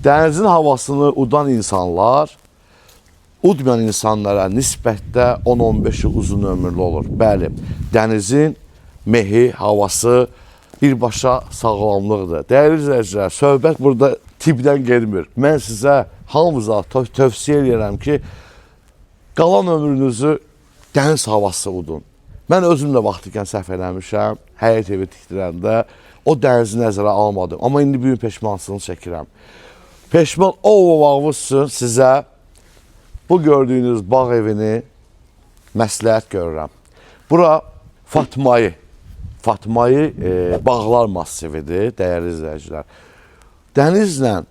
Dənizin havasını udan insanlar udmayan insanlara nisbətdə 10-15 yıl uzun ömürlü olur. Bəli, dənizin mehi, havası birbaşa sağlamlıqdır. Dəyərli izləyicilər, söhbət burada tibbdən gelmir. Mən sizə hamınıza tövsiyə edirəm ki, qalan ömrünüzü dəniz havası udun. Mən özüm də vaxtikən səhv eləmişəm, həyət evi tikdirəndə o dənizi nəzərə almadım. Amma indi büyük peşmansını çəkirəm. Peşman olmamağınız üçün sizə bu gördüyünüz bağ evini məsləhət görürəm. Bura Fatmayı bağlar massividir, dəyərli izləyicilər. Dənizlə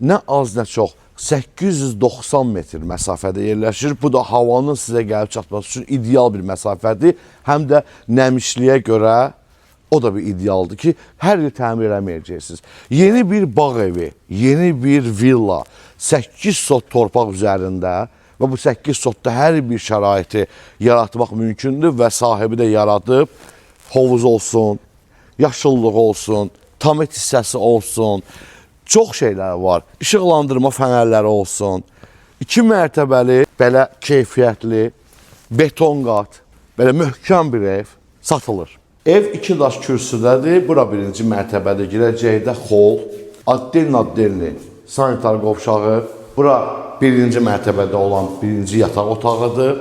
nə az nə çox 890 metr məsafədə yerləşir. Bu da havanın sizə gəlib çatması üçün ideal bir məsafədir. Həm də nəmişliyə görə o da bir idealdır ki, hər il təmir eləməyəcəksiniz. Yeni bir bağ evi, yeni bir villa, 8 sot torpaq üzərində və bu 8 sotda hər bir şəraiti yaratmaq mümkündür və sahibi də yaradıb. Hovuz olsun, yaşıllıq olsun, tamit hissəsi olsun, çox şeylər var. İşıqlandırma fənərləri olsun, 2 mərtəbəli, belə keyfiyyətli, beton qat, belə möhkəm bir ev satılır. Ev 2 daş kürsüdədir. Bura 1-ci mərtəbədə girəcəkdə xol, addelni sanitar qovşağı. Bura 1-ci mərtəbədə olan 1-ci yataq otağıdır.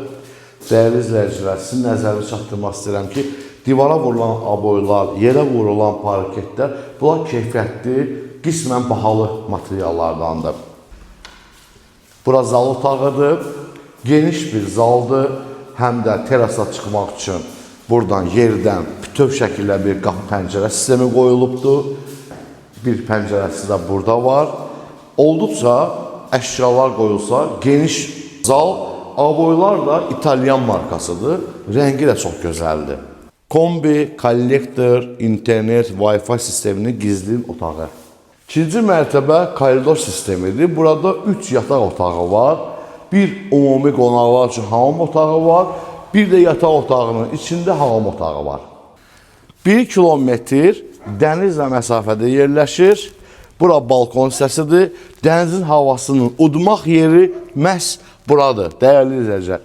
Dəyərli izləyicilər, sizin nəzərinizi çatdırmaq istəyirəm ki, divara vurulan aboylar, yerə vurulan parketlər, bunlar keyfiyyətli, qismən bahalı materiallardandır. Bura zal otağıdır, geniş bir zaldır, həm də terasa çıxmaq üçün buradan yerdən bütöv şəkildə bir qapı pəncərə sistemi qoyulubdur. Bir pəncərəsi də burada var. Olduqca əşyalar qoyulsa, geniş zal, aboylar da İtalyan markasıdır. Rəngi də çox gözəldir. Kombi, kollektor, internet, Wi-Fi sisteminin gizli otağı. 2-ci mərtəbə koridor sistemidir. Burada 3 yataq otağı var. Bir ümumi qonaqlar üçün hamam otağı var. Bir də yataq otağının içində hamam otağı var. 1 kilometr dənizlə məsafədə yerləşir. Bura balkon hissəsidir. Dənizin havasının udmaq yeri məhz buradır. Dəyərli izləyicilər,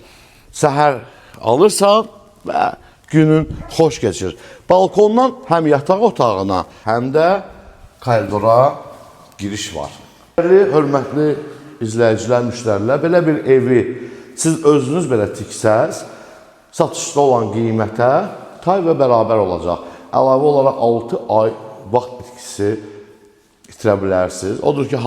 səhər alırsan və günün xoş keçir. Balkondan həm yataq otağına, həm də koridora giriş var. Hörmətli izləyicilər, müştərilər, belə bir evi siz özünüz belə tiksəz, satışda olan qiymətə tay və bərabər olacaq. Əlavə olaraq 6 ay vaxt bitkisi itirə bilərsiniz. Odur ki,